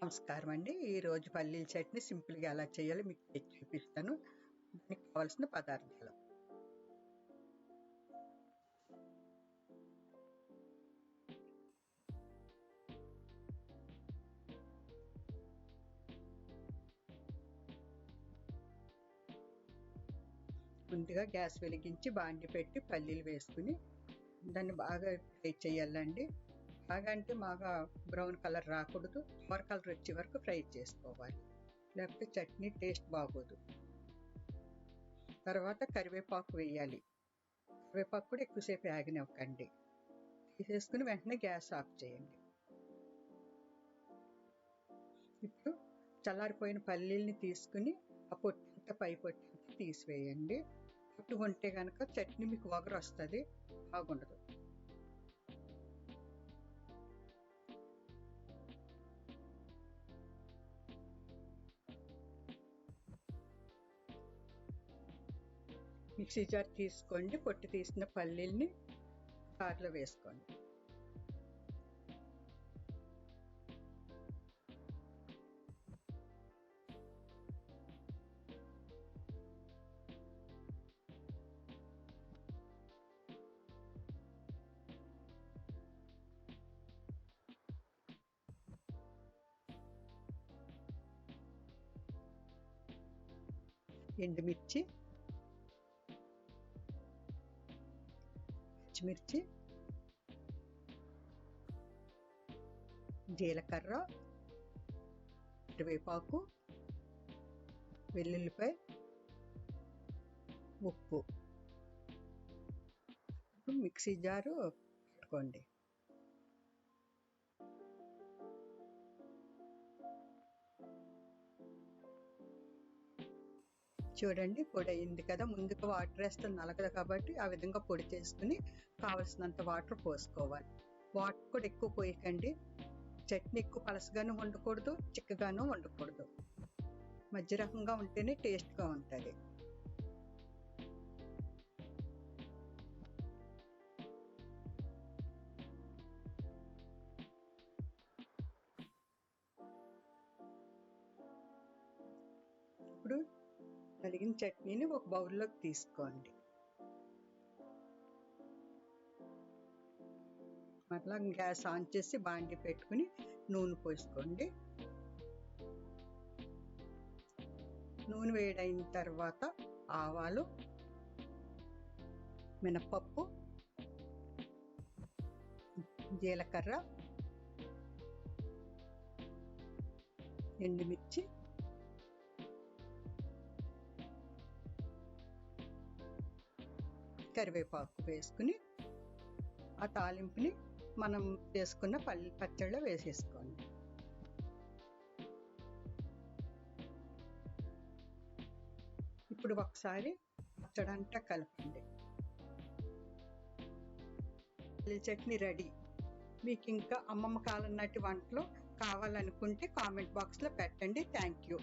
నమస్కారం అండి. ఈరోజు పల్లీల చట్నీ సింపుల్గా ఎలా చేయాలో మీకు చేసి చూపిస్తాను. దానికి కావాల్సిన పదార్థాలు: ముందుగా గ్యాస్ వెలిగించి బాండి పెట్టి పల్లీలు వేసుకుని దాన్ని బాగా ఫ్రై చేయాలండి. బాగా అంటే బాగా బ్రౌన్ కలర్ రాకూడదు, కలర్ వచ్చే వరకు ఫ్రై చేసుకోవాలి, లేకపోతే చట్నీ టేస్ట్ బాగోదు. తర్వాత కరివేపాకు వేయాలి. కరివేపాకు కూడా ఎక్కువసేపు ఆగనివ్వకండి. తీసేసుకుని వెంటనే గ్యాస్ ఆఫ్ చేయండి. ఇప్పుడు చల్లారిపోయిన పల్లీల్ని తీసుకుని ఆ పొట్టంతా పై పొట్టంతా తీసివేయండి. పొట్టు ఉంటే కనుక చట్నీ మీకు వగరు వస్తుంది, బాగుండదు. మిక్సీ జార్ తీసుకోండి, పొట్టు తీసిన పల్లీల్ని జార్లో వేసుకోండి. ఎండుమిర్చి, పచ్చిమిర్చి, జీలకర్ర, కరివేపాకు, వెల్లుల్లిపాయ, ఉప్పు. మిక్సీ జారు పెట్టుకోండి. చూడండి, పొడి అయింది కదా. ముందుగా వాటర్ వేస్తే నలగదు కాబట్టి ఆ విధంగా పొడి చేసుకుని కావలసినంత వాటర్ పోసుకోవాలి. వాటర్ కూడా ఎక్కువ పోయకండి. చట్నీ ఎక్కువ పలసగాను వండకూడదు, చిక్కగాను వండకూడదు. మధ్య రకంగా ఉంటేనే టేస్ట్గా ఉంటుంది. ఇప్పుడు కలిగిన చట్నీని ఒక బౌల్లోకి తీసుకోండి. మరలా గ్యాస్ ఆన్ చేసి బాండి పెట్టుకుని నూనె పోసుకోండి. నూనె వేడైన తర్వాత ఆవాలు, మినపప్పు, జీలకర్ర, ఎండుమిర్చి, కరివేపాకు వేసుకుని ఆ తాలింపుని మనం చేసుకున్న పచ్చడిలో వేసేసుకోండి. ఇప్పుడు ఒకసారి పచ్చడంతా కలపండి. పల్లీల చట్నీ రెడీ. మీకు ఇంకా అమ్మమ్మ కాలం నాటి వంటలు కావాలనుకుంటే కామెంట్ బాక్స్లో పెట్టండి. Thank you.